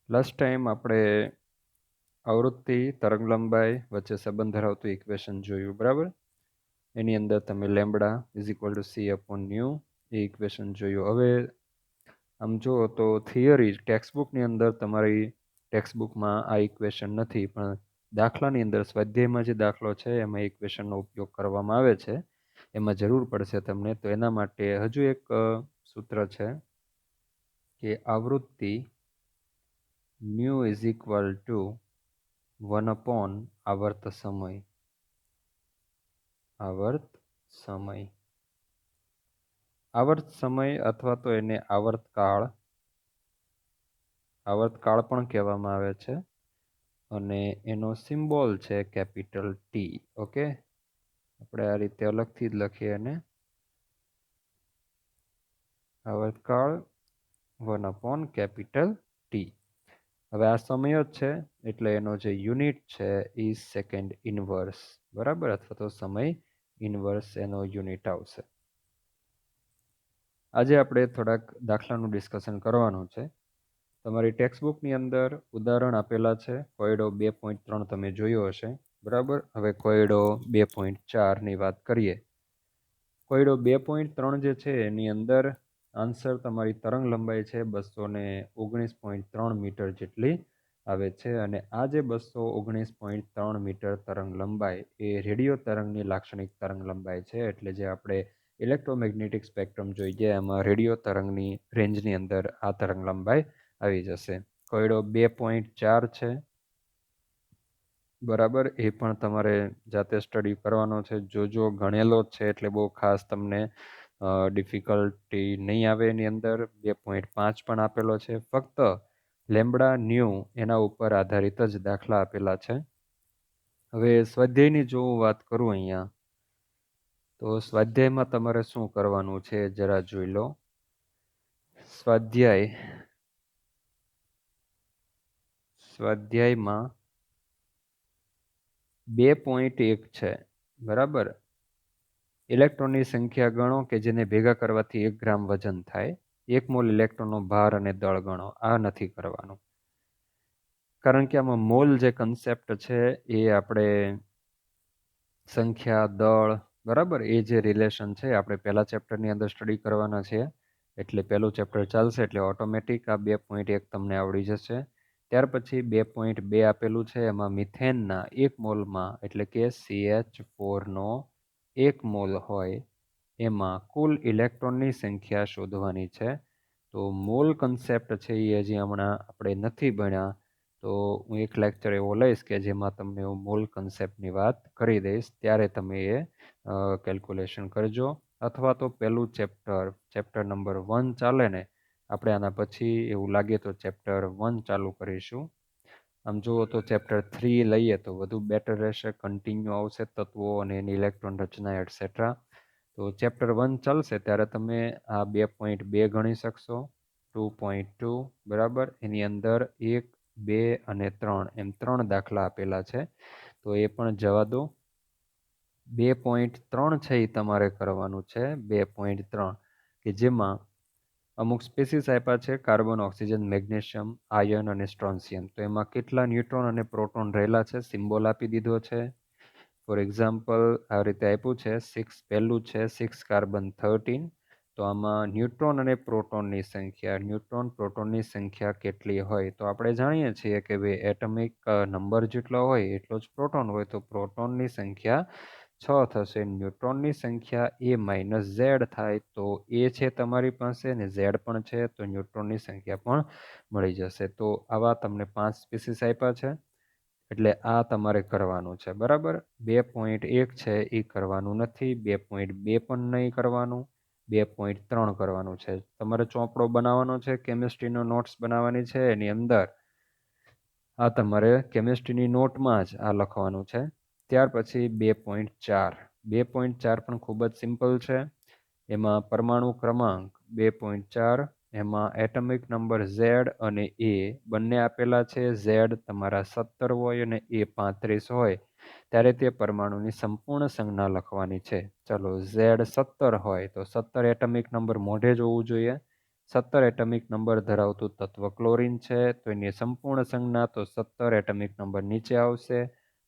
Last time આપણે આવૃત્તિ તરંગલંબાઈ વચ્ચે સંબંધ ધરાવતું ઇક્વેશન જોયું, બરાબર? એની અંદર તમે lambda is equal two C upon new A equation જોયું. હવે આમ જુઓ તો થિયરી ટેક્સ્ટબુકની અંદર તમારી ટેક્સ્ટબુકમાં આ ઇક્વેશન નથી, પણ દાખલાની અંદર સ્વાધ્યાયમાં જે દાખલો છે એમાં ઇક્વેશનનો ઉપયોગ કરવામાં આવે છે. એમાં જરૂર પડશે તમને, તો એના માટે હજુ એક સૂત્ર છે કે આવૃત્તિ new is equal two 1 upon આવર્ત સમય. આવર્ત સમય અથવા તો એને આવર્તકાળ પણ કહેવામાં આવે છે, અને એનો સિમ્બોલ છે કેપિટલ ટી. ઓકે, આપણે આ રીતે અલગથી જ લખીએ એને. આવર્તકાળ 1 અપોન કેપિટલ ટી. હવે આ સમય જ છે એટલે એનો જે યુનિટ છે એ સેકન્ડ ઇનવર્સ, બરાબર, અથવા તો સમય ઇનવર્સ એનો યુનિટ આવશે. આજે આપણે થોડાક દાખલાનું ડિસ્કશન કરવાનું છે. તમારી ટેક્સ્ટબુકની અંદર ઉદાહરણ આપેલા છે. કોયડો 2.3 તમે જોયો હશે, બરાબર. હવે કોયડો 2.4ની વાત કરીએ. કોયડો 2.3 જે છે એની અંદર આન્સર તમારી તરંગ લંબાઈ છે 219.3 મીટર જેટલી આવે છે, અને આ જે 219.3 મીટર તરંગ લંબાઈ એ રેડિયો તરંગની લાક્ષણિક તરંગ લંબાઈ છે. એટલે જે આપણે ઇલેક્ટ્રોમેગ્નેટિક સ્પેક્ટ્રમ જોઈએ એમાં રેડિયો તરંગની રેન્જની અંદર આ તરંગ લંબાઈ આવી જશે. કોયડો 2.4 છે, બરાબર. એ પણ તમારે જાતે સ્ટડી કરવાનો છે. જો ગણેલો જ છે એટલે બહુ ખાસ તમને ડિફિકલ્ટી નહીં આવે. એની અંદર 2.5 પણ આપેલો છે. ફક્ત લેમ્બડા ન્યૂ એના ઉપર આધારિત જ દાખલા આપેલા છે. હવે સ્વાધ્યાયની જો હું વાત કરું અહીંયા, તો સ્વાધ્યાયમાં તમારે શું કરવાનું છે જરા જોઈ લો. સ્વાધ્યાયમાં 2.1 છે, બરાબર. ઇલેક્ટ્રોનની સંખ્યા ગણો કે જેને ભેગા કરવાથી 1 ગ્રામ વજન થાય. 1 મોલ ઇલેક્ટ્રોનનો ભાર અને દળ ગણો. આ નથી કરવાનું, કારણ કે આમાં મોલ જે કન્સેપ્ટ છે એ આપણે સંખ્યા, દળ, બરાબર, એ જે રિલેશન છે આપણે પહેલા ચેપ્ટરની અંદર સ્ટડી કરવાના છે. એટલે પહેલું ચેપ્ટર ચાલશે એટલે ઓટોમેટિક આ 2.1 તમને આવડી જશે. ત્યાર પછી 2.2 આપેલું છે, એમાં મિથેનના 1 મોલમાં એટલે કે CH4નો 1 મોલ હોય એમાં કુલ ઇલેક્ટ્રોનની સંખ્યા શોધવાની છે. તો મોલ કન્સેપ્ટ છે એ હજી હમણાં આપણે નથી ભણ્યા, તો હું એક લેક્ચર એવો લઈશ કે જેમાં તમને હું મોલ કન્સેપ્ટની વાત કરી દઈશ, ત્યારે તમે એ કેલ્ક્યુલેશન કરજો. અથવા તો પહેલું ચેપ્ટર નંબર 1 ચાલે ને, આપણે આના પછી એવું લાગે તો ચેપ્ટર 1 ચાલુ કરીશું. આમ જુઓ તો ચેપ્ટર 3 લઈએ તો વધુ બેટર રહેશે, કન્ટિન્યુ આવશે તત્વો અને એની ઇલેક્ટ્રોન રચના એટસેટ્રા. તો ચેપ્ટર 1 ચાલશે ત્યારે તમે આ 2.2 ગણી શકશો. 2.2, બરાબર. એની અંદર 1, 2 અને 3 એમ 3 દાખલા આપેલા છે, તો એ પણ જવા દો. 2.3 છે એ તમારે કરવાનું છે. 2.3 કે જેમાં અમુક સ્પેસીસ આપ્યા છે: કાર્બન, ઓક્સિજન, મેગ્નેશિયમ, આયર્ન અને સ્ટ્રોન્શિયમ. તો એમાં કેટલા ન્યુટ્રોન અને પ્રોટોન રહેલા છે સિમ્બોલ આપી દીધો છે. ફોર એક્ઝામ્પલ આ રીતે આપ્યું છે 6, પહેલું છે 6 કાર્બન 13. તો આમાં ન્યુટ્રોન અને પ્રોટોનની સંખ્યા કેટલી હોય? તો આપણે જાણીએ છીએ કે ભાઈ એટમિક નંબર જેટલો હોય એટલો જ પ્રોટોન હોય, તો પ્રોટોનની સંખ્યા 6 થશે. ન્યુટ્રોનની સંખ્યા A-Z થાય, તો એ છે તમારી પાસે ને Z પણ છે, તો ન્યુટ્રોનની સંખ્યા પણ મળી જશે. તો આવા તમને 5 સ્પીસીસ આપ્યા છે, એટલે આ તમારે કરવાનું છે, બરાબર. 2.1 છે એ કરવાનું નથી, 2.2 પણ નહીં કરવાનું, 2.3 કરવાનું છે. તમારે ચોપડો બનાવવાનો છે, કેમિસ્ટ્રીનો નોટ્સ બનાવવાની છે, એની અંદર આ તમારે કેમિસ્ટ્રીની નોટમાં જ આ લખવાનું છે. ત્યાર પછી 2.4 પણ ખૂબ જ સિમ્પલ છે. એમાં પરમાણુ ક્રમાંક 2.4, એમાં એટમિક નંબર Z અને A બંને આપેલા છે. Z તમારા 17 હોય અને A 35 હોય ત્યારે તે પરમાણુની સંપૂર્ણ સંજ્ઞા લખવાની છે. ચલો, Z 17 હોય તો 17 એટમિક નંબર મોઢે જ હોવું જોઈએ. 17 એટમિક નંબર ધરાવતું તત્વ ક્લોરીન છે, તો એની સંપૂર્ણ સંજ્ઞા તો 17 એટમિક નંબર નીચે આવશે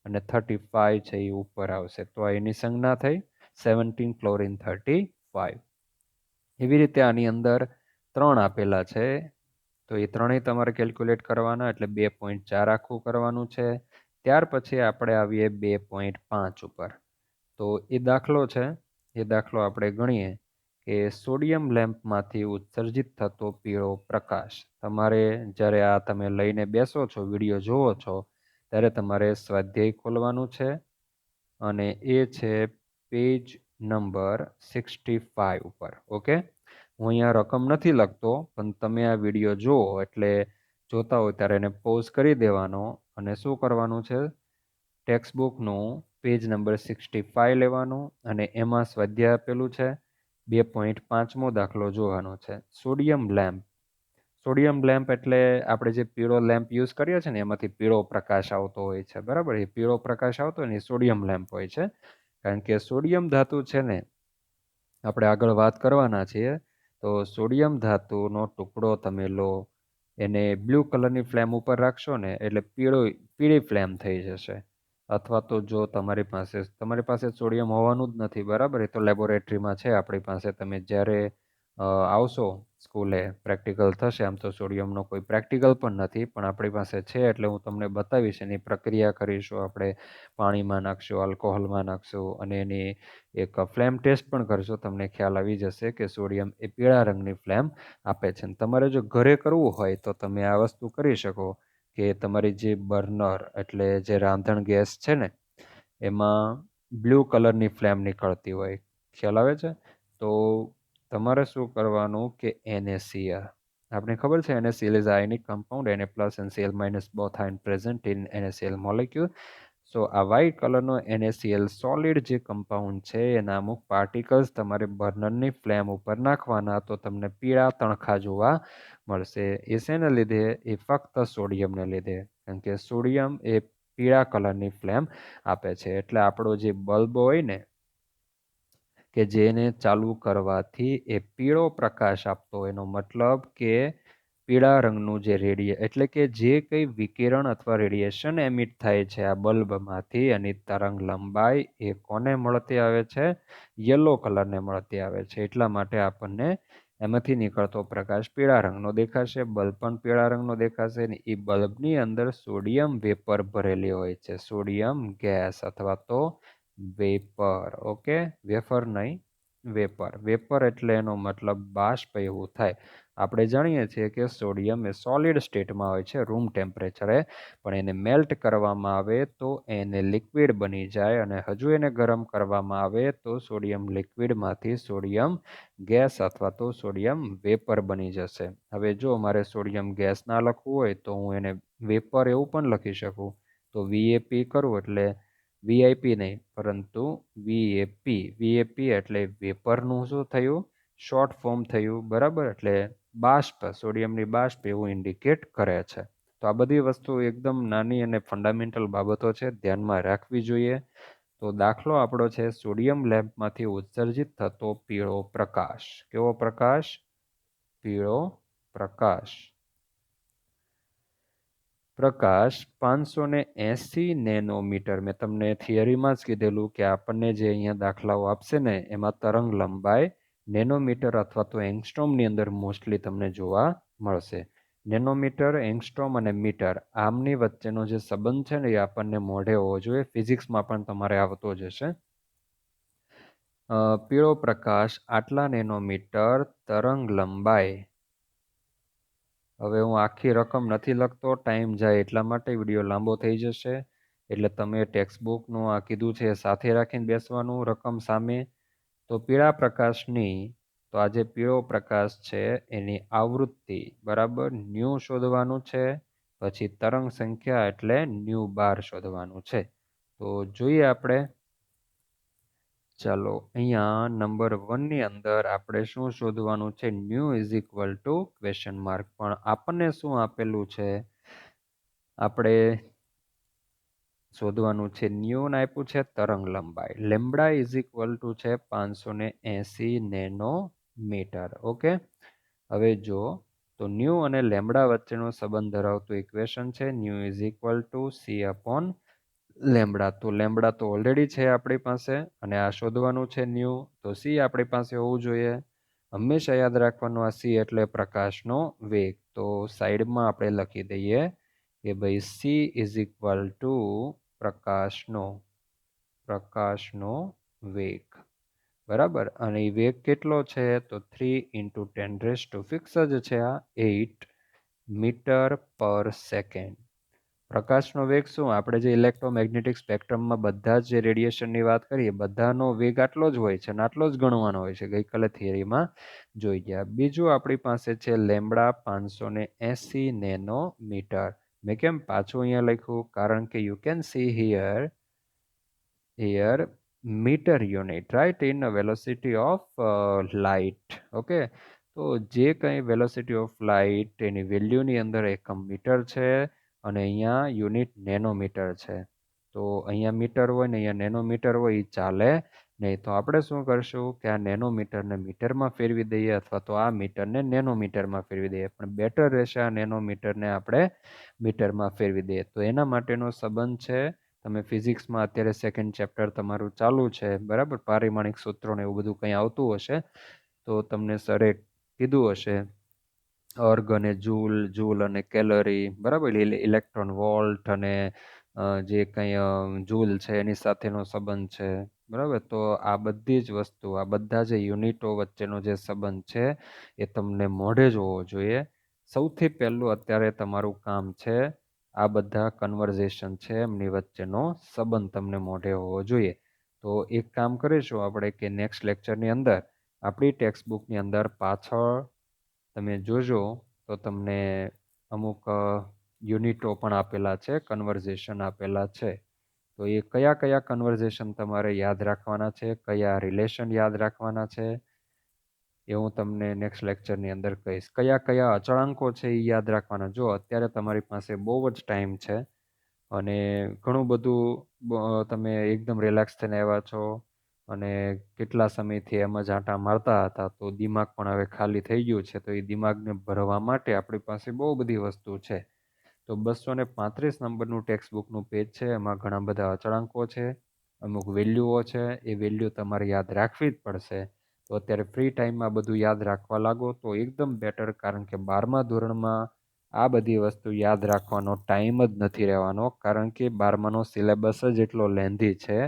અને 35 છે એ ઉપર આવશે. તો આ એની સંજ્ઞા થઈ 17 ક્લોરીન 35. એવી રીતે આની અંદર 3 આપેલા છે, તો એ ત્રણેય તમારે કેલ્ક્યુલેટ કરવાના, એટલે 2.4 આખું કરવાનું છે. ત્યાર પછી આપણે આવીએ 2.5 ઉપર. તો એ દાખલો છે, એ દાખલો આપણે ગણીએ કે સોડિયમ લેમ્પમાંથી ઉત્સર્જિત થતો પીળો પ્રકાશ. તમારે જ્યારે આ તમે લઈને બેસો છો, વિડીયો જોવો છો, ત્યારે તમારે સ્વાધ્યાય ખોલવાનું છે અને એ છે પેજ નંબર 65 ઉપર. ઓકે, હું અહીંયા રકમ નથી લખતો, પણ તમે આ વિડીયો જુઓ એટલે જોતા હોય ત્યારે એને પોઝ કરી દેવાનો અને શું કરવાનું છે, ટેક્સ્ટ બુકનું પેજ નંબર 65 લેવાનું અને એમાં સ્વાધ્યાય આપેલું છે 2.5મો દાખલો જોવાનો છે. Sodium lamp. સોડિયમ લેમ્પ એટલે આપણે જે પીળો લેમ્પ યુઝ કરીએ છીએ ને, એમાંથી પીળો પ્રકાશ આવતો હોય છે, બરાબર. એ પીળો પ્રકાશ આવતો હોય ને એ સોડિયમ લેમ્પ હોય છે. કારણ કે સોડિયમ ધાતુ છે ને, આપણે આગળ વાત કરવાના છીએ, તો સોડિયમ ધાતુનો ટુકડો તમે લો, એને બ્લુ કલરની ફ્લેમ ઉપર રાખશો ને એટલે પીળી ફ્લેમ થઈ જશે. અથવા તો જો તમારી પાસે સોડિયમ હોવાનું જ નથી, બરાબર, એ તો લેબોરેટરીમાં છે આપણી પાસે. તમે જ્યારે આવશો સ્કૂલે, પ્રેક્ટિકલ થશે. આમ તો સોડિયમનો કોઈ પ્રેક્ટિકલ પણ નથી, પણ આપણી પાસે છે એટલે હું તમને બતાવીશ. એની પ્રક્રિયા કરીશું આપણે. પાણીમાં નાખશું, આલ્કોહોલમાં નાખશું અને એની એક ફ્લેમ ટેસ્ટ પણ કરશું. તમને ખ્યાલ આવી જશે કે સોડિયમ એ પીળા રંગની ફ્લેમ આપે છે. તમારે જો ઘરે કરવું હોય તો તમે આ વસ્તુ કરી શકો કે તમારી જે બર્નર એટલે જે રાંધણ ગેસ છે ને, એમાં બ્લુ કલરની ફ્લેમ નીકળતી હોય, ખ્યાલ આવે છે? તો તમારે શું કરવાનું કે NaCl, આપણે ખબર છે NaCl is ionic compound, Na plus and Cl minus both ion present in NaCl molecule. સો આ વ્હાઇટ કલરનો NaCl સોલિડ જે કમ્પાઉન્ડ છે, એના અમુક પાર્ટિકલ્સ તમારે બર્નરની ફ્લેમ ઉપર નાખવાના, તો તમને પીળા તણખા જોવા મળશે. એ શેને લીધે? એ ફક્ત સોડિયમને લીધે. કારણ કે સોડિયમ એ પીળા કલરની ફ્લેમ આપે છે. એટલે આપણો જે બલ્બ હોય ને, કે જેને ચાલુ કરવાથી એ પીળો પ્રકાશ આપતો, એનો મતલબ કે પીળા રંગનું જે એટલે કે જે કંઈ વિકિરણ અથવા રેડિયેશન એમિટ થાય છે આ બલ્બમાંથી, એની તરંગ લંબાઈ એ કોને મળતી આવે છે? યલો કલરને મળતી આવે છે. એટલા માટે આપણને એમાંથી નીકળતો પ્રકાશ પીળા રંગનો દેખાશે. બલ્બ પણ પીળા રંગનો દેખાશે ને એ બલ્બની અંદર સોડિયમ વેપર ભરેલી હોય છે, સોડિયમ ગેસ અથવા તો વેપર. ઓકે, વેફર નહીં, વેપર. વેપર એટલે એનો મતલબ બાષ્પ એવું થાય. આપણે જાણીએ છીએ કે સોડિયમ એ સોલિડ સ્ટેટમાં હોય છે રૂમ ટેમ્પરેચરે, પણ એને મેલ્ટ કરવામાં આવે તો એને લિક્વિડ બની જાય, અને હજુ એને ગરમ કરવામાં આવે તો સોડિયમ લિક્વિડમાંથી સોડિયમ ગેસ અથવા તો સોડિયમ વેપર બની જશે. હવે જો મારે સોડિયમ ગેસ ના લખવું હોય તો હું એને વેપર એવું પણ લખી શકું. તો VAP કરું એટલે VIP નહીં, પરંતુ VAP. VAP એટલે વેપરનું શું થયું? શોર્ટ ફોર્મ થયું, બરાબર. એટલે બાષ્પ, સોડિયમની બાષ્પ એવું ઇન્ડિકેટ કરે છે. તો આ બધી વસ્તુ એકદમ નાની અને ફંડામેન્ટલ બાબતો છે, ધ્યાનમાં રાખવી જોઈએ. તો દાખલો આપણો છે સોડિયમ લેમ્પમાંથી ઉત્સર્જિત થતો પીળો પ્રકાશ. કેવો પ્રકાશ? પીળો પ્રકાશ. પ્રકાશ 580 નેનોમીટર. મેં તમને થિયરીમાં જ કીધેલું કે આપણને જે અહીંયા દાખલાઓ આપશે ને, એમાં તરંગ લંબાઈ નેનોમીટર અથવા તો એંગસ્ટ્રોમની અંદર મોસ્ટલી તમને જોવા મળશે. નેનોમીટર, એંગસ્ટ્રોમ અને મીટર, આમની વચ્ચેનો જે સંબંધ છે ને, એ આપણને મોઢે હોવો જોઈએ. ફિઝિક્સમાં પણ તમારે આવતો જ હશે. પીળો પ્રકાશ આટલા નેનોમીટર તરંગ લંબાઈ. હવે હું આખી રકમ નથી લખતો, ટાઈમ જાય એટલા માટે. વિડીયો લાંબો થઈ જશે, એટલે તમે ટેક્સ્ટ બુકનું આ કીધું છે સાથે રાખીને બેસવાનું રકમ સામે. તો પીળા પ્રકાશની, તો આ જે પીળો પ્રકાશ છે એની આવૃત્તિ, બરાબર, ન્યૂ શોધવાનું છે. પછી તરંગ સંખ્યા એટલે ન્યૂ બાર શોધવાનું છે. તો જોઈએ આપણે. ચાલો, અહીંયા નંબર 1ની અંદર આપણે શું શોધવાનું છે? New is equal to question mark. પણ આપણને શું આપેલું છે? આપણે શોધવાનું છે ન્યૂ ને આપ્યું છે તરંગ લંબાઈ. લેમ્બડા ઇઝ ઇક્વલ ટુ છે 580 નેનોમીટર. ઓકે, હવે જો તો ન્યૂ અને લેમ્બડા વચ્ચેનો સંબંધ ધરાવતું ઇક્વેશન છે new is equal two C upon lambda. તો લેમ્બડા તો ઓલરેડી છે આપણી પાસે અને આ શોધવાનું છે ન્યૂ, તો સી આપણી પાસે હોવું જોઈએ. હંમેશા યાદ રાખવાનું આ સી એટલે પ્રકાશનો વેગ. તો સાઈડમાં આપણે લખી દઈએ કે ભાઈ સી ઇઝ ઇક્વલ ટુ પ્રકાશનો વેગ. બરાબર. અને એ વેગ કેટલો છે તો 3 × 10⁻⁴ ફિક્સ જ છે આ 8 મીટર પર સેકન્ડ. પ્રકાશનો વેગ શું આપણે જે ઇલેક્ટ્રોમેગ્નેટિક સ્પેક્ટ્રમમાં બધા જ જે રેડિયેશનની વાત કરીએ બધાનો વેગ આટલો જ હોય છે અને આટલો જ ગણવાનો હોય છે, ગઈકાલે થિયરીમાં જોઈ ગયા. બીજું આપણી પાસે છે લેમ્બડા 580 નેનોમીટર. મેં કેમ પાછું અહીંયા લખ્યું કારણ કે you can see here meter unit, right, in velocity of light. Okay, તો જે કંઈ વેલોસિટી ઓફ લાઇટ એની વેલ્યુની અંદર એકમ મીટર છે અને અહીંયા યુનિટ નેનોમીટર છે. તો અહીંયા મીટર હોય ને અહીંયા નેનોમીટર હોય એ ચાલે નહીં. તો આપણે શું કરશું કે આ નેનોમીટરને મીટરમાં ફેરવી દઈએ અથવા તો આ મીટરને નેનોમીટરમાં ફેરવી દઈએ, પણ બેટર રહેશે આ નેનોમીટરને આપણે મીટરમાં ફેરવી દઈએ. તો એના માટેનો સંબંધ છે, તમે ફિઝિક્સમાં અત્યારે સેકન્ડ ચેપ્ટર તમારું ચાલુ છે, બરાબર, પારિમાણિક સૂત્રો ને એવું બધું કંઈ આવતું હશે તો તમને સરે કીધું હશે અર્ગ અને જૂલ અને કેલરી, બરાબર, ઇલેક્ટ્રોન વોલ્ટ અને જે કંઈ જૂલ છે એની સાથેનો સંબંધ છે, બરાબર. તો આ બધી જ વસ્તુ, આ બધા જે યુનિટો વચ્ચેનો જે સંબંધ છે એ તમને મોઢે જ હોવો જોઈએ. સૌથી પહેલું અત્યારે તમારું કામ છે આ બધા કન્વર્ઝેશન છે એમની વચ્ચેનો સંબંધ તમને મોઢે હોવો જોઈએ. તો એક કામ કરીશું આપણે કે નેક્સ્ટ લેક્ચરની અંદર આપણી ટેક્સ્ટ બુકની અંદર પાછળ તમે જોજો તો તમને અમુક યુનિટો પણ આપેલા છે, કન્વર્ઝેશન આપેલા છે. તો એ કયા કયા કન્વર્ઝેશન તમારે યાદ રાખવાના છે, કયા રિલેશન યાદ રાખવાના છે એ હું તમને નેક્સ્ટ લેક્ચરની અંદર કહીશ. કયા કયા અચળાંકો છે એ યાદ રાખવાના. જો અત્યારે તમારી પાસે બહુ જ ટાઈમ છે અને ઘણું બધું તમે એકદમ રિલેક્સ થઈને આવ્યા છો અને કેટલા સમયથી એમ જ આંટા મારતા હતા, તો દિમાગ પણ હવે ખાલી થઈ ગયું છે. તો એ દિમાગને ભરવા માટે આપણી પાસે બહુ બધી વસ્તુ છે. તો 235 નંબરનું ટેક્સ્ટ બુકનું પેજ છે, એમાં ઘણા બધા અચળાંકો છે, અમુક વેલ્યુઓ છે, એ વેલ્યુ તમારે યાદ રાખવી જ પડશે. તો અત્યારે ફ્રી ટાઈમમાં બધું યાદ રાખવા લાગો તો એકદમ બેટર, કારણ કે 12મા ધોરણમાં આ બધી વસ્તુ યાદ રાખવાનો ટાઈમ જ નથી રહેવાનો, કારણ કે 12માનો સિલેબસ જ એટલો લેન્ધી છે.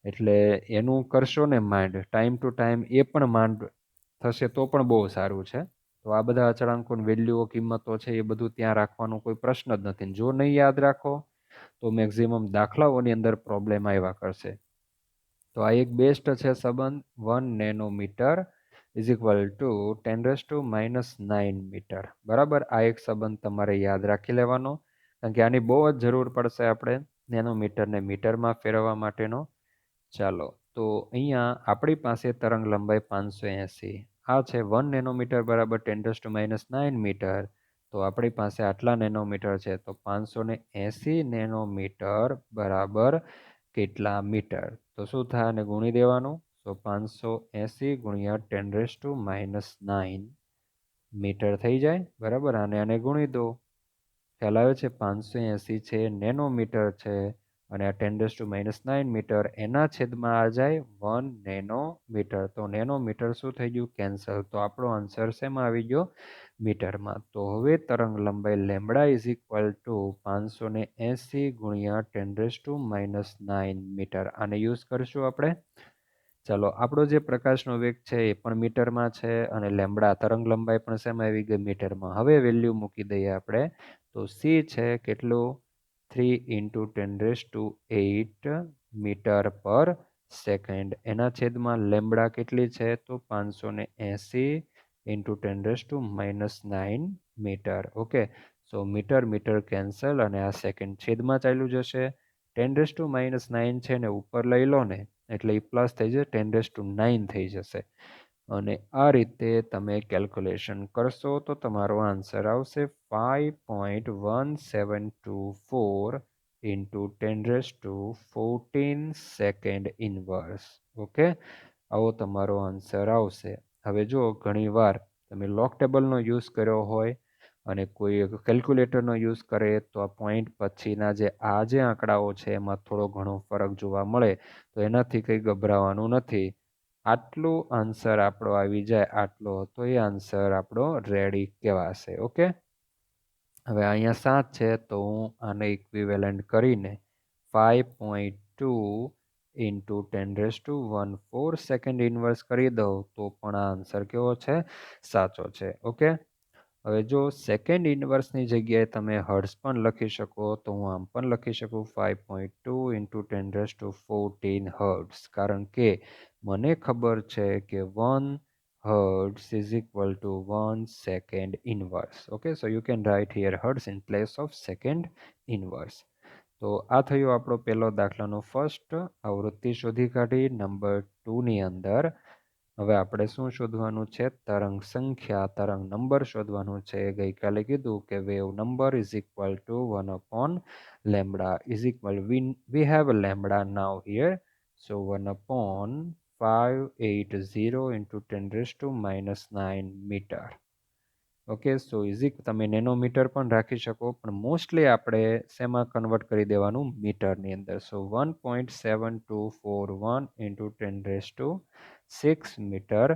એટલે એનું કરશો ને માંડ ટાઈમ ટુ ટાઈમ, એ પણ માંડ થશે તો પણ બહુ સારું છે. તો આ બધા અચળાંકો વેલ્યુઓ કિંમતો છે એ બધું ત્યાં રાખવાનો કોઈ પ્રશ્ન જ નથી. જો નહીં યાદ રાખો તો મેક્ઝિમમ દાખલાઓની અંદર પ્રોબ્લેમ આવ્યા કરશે. તો આ એક બેસ્ટ છે સંબંધ, 1 nanometre is equal to 10⁻⁹ metre. બરાબર. આ એક સંબંધ તમારે યાદ રાખી લેવાનો, કારણ કે આની બહુ જ જરૂર પડશે આપણે નેનોમીટરને મીટરમાં ફેરવવા માટેનો. ચાલો, તો અહીંયા આપણી પાસે તરંગ લંબાઈ 580, આ છે 1 નેનોમીટર બરાબર 10⁻⁹ મીટર. તો આપણી પાસે આટલા નેનોમીટર છે, તો 580 નેનોમીટર બરાબર કેટલા મીટર? તો શું થાય, અને ગુણી દેવાનું. તો 580 ગુણ્યા 10⁻⁹ મીટર થઈ જાય, બરાબર. આને ગુણી દો. ખ્યાલ આવે છે? 580 છે નેનોમીટર છે અને આ 10⁻⁹ મીટર, એના છેદમાં આ જાય 1 નેનોમીટર. તો નેનોમીટર શું થઈ ગયું? કેન્સલ. તો આપણો આન્સર શેમાં આવી ગયો? મીટરમાં. તો હવે તરંગ લંબાઈ લેમ્બડા ઇઝ ઇક્વલ ટુ 580 ગુણ્યા 10⁻⁹ મીટર. આને યુઝ કરશું આપણે. ચાલો, આપણો જે પ્રકાશનો વેગ છે એ પણ મીટરમાં છે અને લેમ્બડા તરંગ લંબાઈ પણ શેમાં આવી ગઈ? મીટરમાં. હવે વેલ્યુ મૂકી દઈએ આપણે. તો સી છે કેટલું? 3 × 10⁸ મીટર પર સેકન્ડ. એના છેદમાં લેમ્બડા કેટલી છે? તો 580 × 10⁻⁹ મીટર. ઓકે, સો મીટર મીટર કેન્સલ અને આ સેકન્ડ છેદમાં ચાલ્યું જશે. 10⁻⁹ છે ને ઉપર લઈ લો ને એટલે એ પ્લસ થઈ જશે, 10⁹ થઈ જશે. અને આ રીતે તમે કેલ્ક્યુલેશન કરશો તો તમારો આન્સર આવશે 5.1724 × 10⁻14 સેકન્ડ ઇનવર્સ. ઓકે, આવો તમારો આન્સર આવશે. હવે જો ઘણીવાર તમે લોગ ટેબલનો યુઝ કર્યો હોય અને કોઈ કેલ્ક્યુલેટરનો યુઝ કરે તો આ પોઈન્ટ પછીના આ જે આંકડાઓ છે એમાં થોડો ઘણો ફરક જોવા મળે, તો એનાથી કંઈ ગભરાવાનું નથી. આટલો આન્સર આપણો આવી જાય, આટલો તો એ આન્સર આપણો રેડી કહેવાશે. ઓકે, હવે અહીંયા 7 છે તો હું આને ઇક્વિવેલન્ટ કરીને 5.2 ઇન્ટુ 10⁻14 સેકન્ડ ઇન્વર્સ કરી દઉં તો પણ આ આન્સર કેવો છે? સાચો છે. ઓકે, હવે જો સેકન્ડ ઇન્વર્સની જગ્યાએ તમે હર્ટ્ઝ પણ લખી શકો તો હું આમ પણ લખી શકું 5.2 ઇન્ટુ 10⁻14 હર્ટ્ઝ, કારણ કે મને ખબર છે કે 1 hertz is equal to 1 second inverse. Okay, so you can write here hertz in place of second inverse. તો આ થયો આપણો પહેલો દાખલાનો ફર્સ્ટ આવૃત્તિ શોધી કાઢી. નંબર 2 ની અંદર હવે આપણે શું શોધવાનું છે? તરંગ સંખ્યા, તરંગ નંબર શોધવાનું છે. ગઈકાલે કીધું કે wave number is equal two 1 lambda is equal, we have a lambda now here, so 1/580 into 10⁻⁻9 metre. Okay, so easy, તમે નેનોમીટર પણ રાખી શકો, પણ મોસ્ટલી આપણે શેમાં કન્વર્ટ કરી દેવાનું? મીટરની અંદર. સો 1.7241 into 10⁻6 મીટર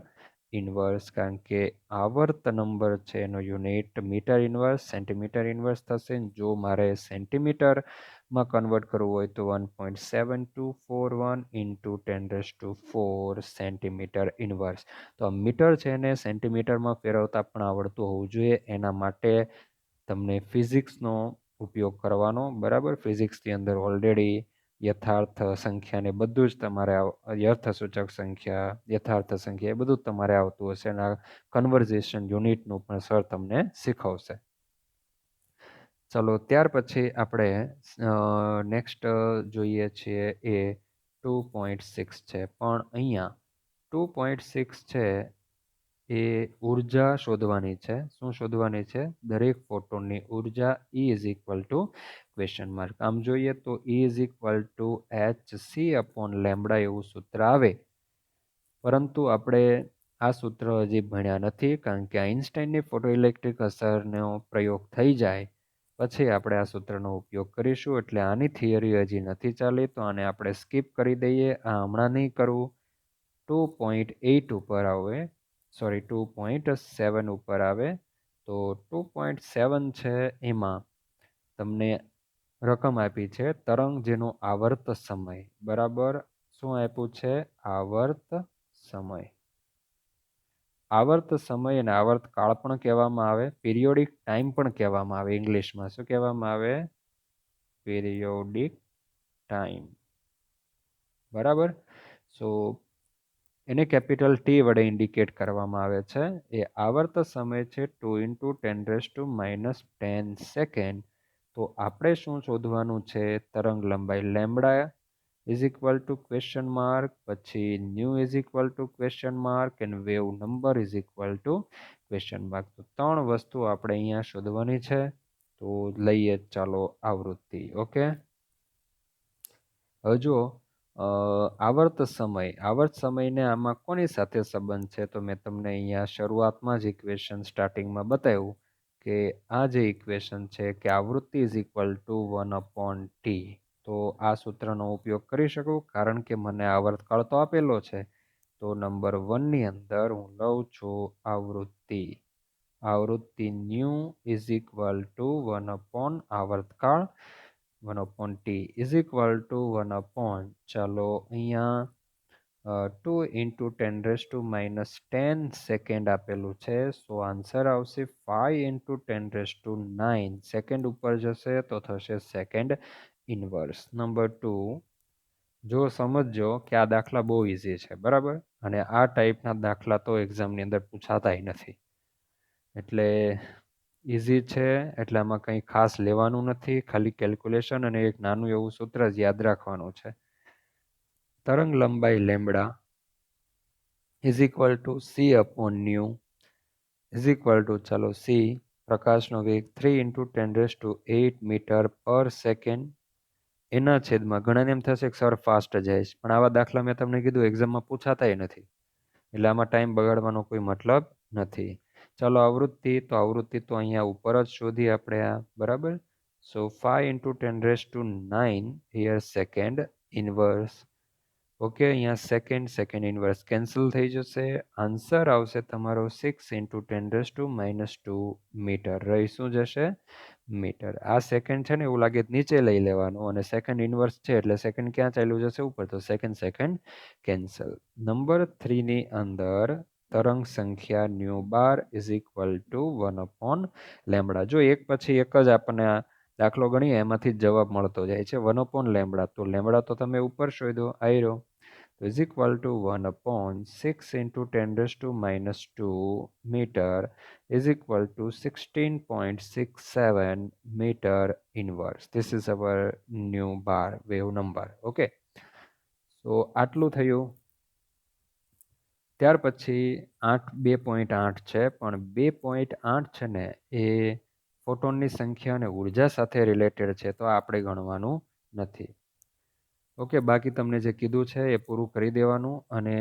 ઇન્વર્સ, કારણ કે આવર્ત નંબર છે એનો unit metre inverse, centimetre inverse થશે. જો મારે સેન્ટીમીટરમાં કન્વર્ટ કરવું હોય તો 1.7241 into 10⁴ સેન્ટીમીટર ઇન્વર્સ. તો આ મીટર છે એને સેન્ટીમીટરમાં ફેરવતા પણ આવડતું હોવું જોઈએ. એના માટે તમને ફિઝિક્સનો ઉપયોગ કરવાનો, બરાબર? ફિઝિક્સની અંદર ઓલરેડી યથાર્થ સંખ્યાને બધું જ તમારે અર્થસૂચક સંખ્યા, યથાર્થ સંખ્યા, એ બધું જ તમારે આવતું હશે. અને આ કન્વર્ઝેશન યુનિટનું પણ સર તમને શીખવશે. ચલો, ત્યાર પછી આપણે નેક્સ્ટ જોઈએ છીએ એ 2.6 છે. પણ અહીંયા 2.6 છે એ ઉર્જા શોધવાની છે. શું શોધવાની છે? દરેક ફોટોનની ઉર્જા E is equal to question mark. આમ જોઈએ તો E ઇઝ ઇક્વલ ટુ hc/લેમ્બડા એવું સૂત્ર આવે, પરંતુ આપણે આ સૂત્ર હજી ભણ્યા નથી, કારણ કે આઇન્સ્ટાઈનની ફોટોઇલેક્ટ્રિક અસરનો પ્રયોગ થઈ જાય પછી આપણે આ સૂત્રનો ઉપયોગ કરીશું. એટલે આની થિયરી હજી નથી ચાલી, તો આને આપણે સ્કીપ કરી દઈએ. આ હમણાં નહીં કરવું. 2.8 ઉપર આવે, સોરી 2.7 ઉપર આવે. તો 2.7 છે એમાં તમને રકમ આપી છે તરંગ જેનો આવર્ત સમય, બરાબર? શું આપ્યું છે? આવર્ત સમય. આવર્ત સમય અને આવર્ત કાળ પણ કહેવામાં આવે, પિરિયોડિક ટાઈમ પણ કહેવામાં આવે. ઇંગ્લિશમાં શું કહેવામાં આવે? પિરિયોડિક ટાઈમ, બરાબર? સો એને કેપિટલ ટી વડે ઇન્ડિકેટ કરવામાં આવે છે. એ આવર્ત સમય છે 2 ઇન્ટુ 10⁻10 સેકન્ડ. તો આપણે શું શોધવાનું છે? તરંગ લંબાઈ lambda is equal to question mark, પછી nu is equal to question mark, and wave number is equal to question mark. તો 3 વસ્તુ આપણે અહીંયા શોધવાની છે. તો લઈએ ચાલો આવૃત્તિ. ઓકે, હવે જો આવર્ત સમયને આમાં કોની સાથે સંબંધ છે? તો મેં તમને અહીંયા શરૂઆતમાં જ ઇક્વેશન સ્ટાર્ટિંગમાં બતાવ્યું કે આ જે ઇક્વેશન છે કે આવૃત્તિ ઇઝ ઇક્વલ ટુ 1/T. તો આ સૂત્રનો ઉપયોગ કરી શકું, કારણ કે મને આવર્તકાળ તો આપેલો છે. તો નંબર 1 ની અંદર હું લઉં છું આવૃત્તિ new is equal two 1/ આવર્તકાળ 1/T is equal two 1/, ચાલો અહીંયા 2 ઇન્ટુ 10⁻10 સેકન્ડ આપેલું છે. સો આન્સર આવશે 5 ઇન્ટુ 10⁹ સેકન્ડ ઉપર જશે તો થશે સેકન્ડ ઇન્વર્સ. નંબર 2, જો સમજો કે આ દાખલા બહુ ઇઝી છે, બરાબર? અને આ ટાઈપના દાખલા તો એક્ઝામની અંદર પૂછાતા નથી. એટલે ઇઝી છે, એટલે આમાં કંઈ ખાસ લેવાનું નથી, ખાલી કેલ્ક્યુલેશન અને એક નાનું એવું સૂત્ર જ યાદ રાખવાનું છે. તરંગ લંબાઈ લેમ્બડા ઇઝ ઇક્વલ ટુ c/ન્યુ ઇઝ ઇક્વલ ટુ, ચાલો સી પ્રકાશનો વેગ 3 ઇન્ટુ 10⁸ મીટર પર સેકન્ડ, એના છેદમાં, ઘણાને એમ થશે કે સર ફાસ્ટ જાય છે, પણ આવા દાખલા મેં તમને કીધું એક્ઝામમાં પૂછાતાય નથી, એટલે આમાં ટાઈમ બગાડવાનો કોઈ મતલબ નથી. ચાલો આવૃત્તિ, તો આવૃત્તિ તો અહીંયા ઉપર જ શોધી આપણે આ, બરાબર. સો 5 × 10⁹ હિયર સેકન્ડ ઇનવર્સ. ઓકે, અહીંયા સેકન્ડ ઇનવર્સ કેન્સલ થઈ જશે. આન્સર આવશે તમારો 6 × 10⁻². મીટર. રહી શું જશે? મીટર. આ સેકન્ડ છે ને એવું લાગે નીચે લઈ લેવાનું, અને સેકન્ડ ઇનવર્સ છે એટલે સેકન્ડ ક્યાં ચાલ્યું જશે? ઉપર. તો સેકન્ડ કેન્સલ. નંબર 3 ની અંદર તરંગ સંખ્યા nu bar is equal to 1/λ. જો એક પછી એક જ આપણને દાખલો ગણીએ એમાંથી જ જવાબ મળતો જાય છે. 1/λ. તો લેમડા તો તમે ઉપર શોધો, આયરો. તો is equal to 1/6 × 10⁻² metre is equal to 16.67 meter inverse. This is our new bar wave number. Okay. So આટલું થયું. ત્યાર પછી 2.8 છે, પણ 2.8 છે ને એ ફોટોનની સંખ્યા અને ઉર્જા સાથે રિલેટેડ છે, તો આપણે ગણવાનું નથી. ઓકે, બાકી તમને જે કીધું છે એ પૂરું કરી દેવાનું. અને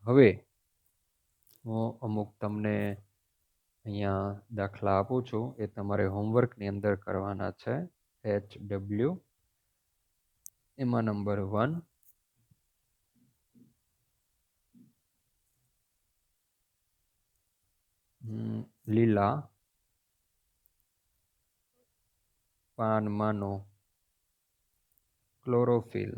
હવે હું અમુક તમને અહીંયા દાખલા આપું છું, એ તમારે હોમવર્કની અંદર કરવાના છે. HW એમાં નંબર 1, લીલા પાનમાંનો ક્લોરોફિલ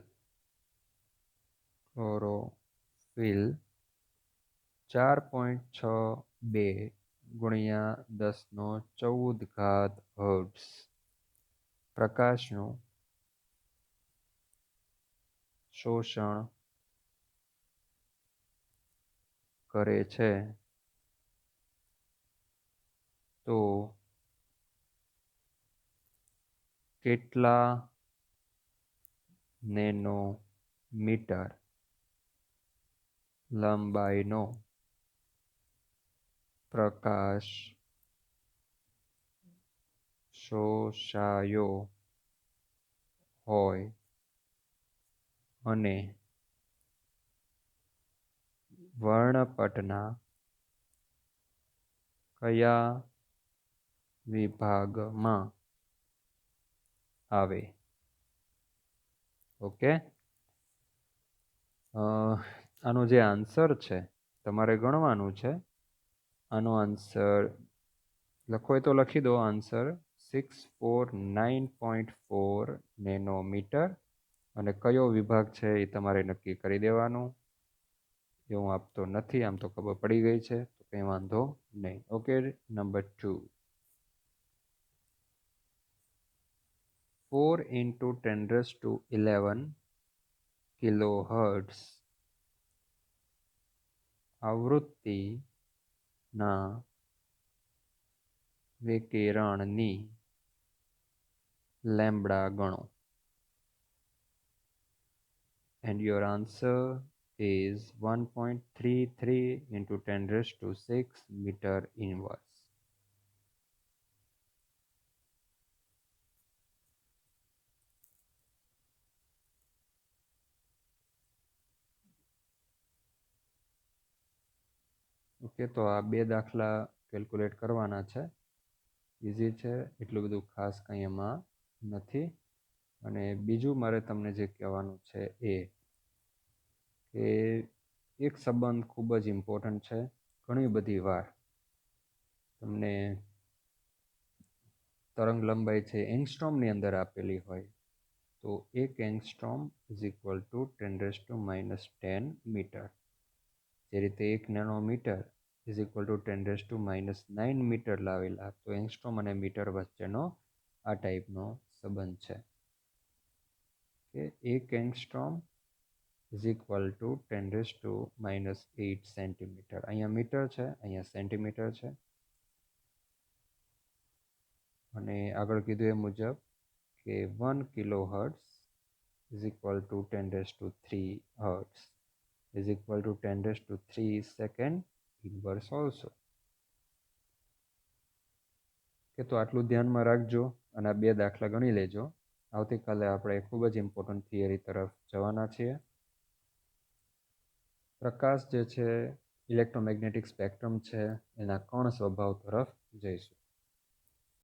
4.62 × 10⁻14 હર્ટ્ઝ પ્રકાશનું શોષણ કરે છે, તો કેટલા નેનોમીટર લંબાઈનો પ્રકાશ શોષાયો હોય અને વર્ણપટના કયા વિભાગમાં આવે? ઓકે. આનો જે આન્સર છે તમારે ગણવાનું છે. આનો આન્સર લખો હોય તો લખી દો. Answer 649.4 nanometre. અને કયો વિભાગ છે એ તમારે નક્કી કરી દેવાનું. એ હું આપતો નથી, આમ તો ખબર પડી ગઈ છે, તો કંઈ વાંધો નહીં. ઓકે. નંબર 2, 4 × 10⁻11 કિલોહર્ટ્ઝ આવૃત્તિના વિકિરણની લેમ્બડા ગણો. And your answer is 1.33 × 10⁶ meter inverse. Okay, તો આ બે દાખલા કેલ્ક્યુલેટ કરવાના છે. ઇઝી છે, એટલું બધું ખાસ કંઈ એમાં નથી. અને બીજું મારે તમને જે કહેવાનું છે એ કે એક સંબંધ ખૂબ જ ઇમ્પોર્ટન્ટ છે. ઘણી બધી વાર તમને તરંગ લંબાઈ છે એંગસ્ટ્રોમની અંદર આપેલી હોય, તો 1 angstrom is equal to 10⁻10 metre. જે રીતે 1 nanometre is equal to 10⁻9 metre લાવેલા, તો એંગસ્ટ્રોમ અને મીટર વચ્ચેનો આ ટાઈપનો સંબંધ છે કે 1 angstrom is equal two 10⁻8 centimetre. અહીંયા મીટર છે, અહીંયા સેન્ટીમીટર છે. અને આગળ કીધું એ મુજબ કે 1 kilo hertz is equal two 10⁻3 hertz is equal two 10⁻3 second inverse also. કે તો આટલું ધ્યાનમાં રાખજો અને આ બે દાખલા ગણી લેજો. આવતીકાલે આપણે ખૂબ જ ઇમ્પોર્ટન્ટ થિયરી તરફ જવાના છીએ. પ્રકાશ જે છે ઇલેક્ટ્રોમેગ્નેટિક સ્પેક્ટ્રમ છે એના કણ સ્વભાવ તરફ જઈશું.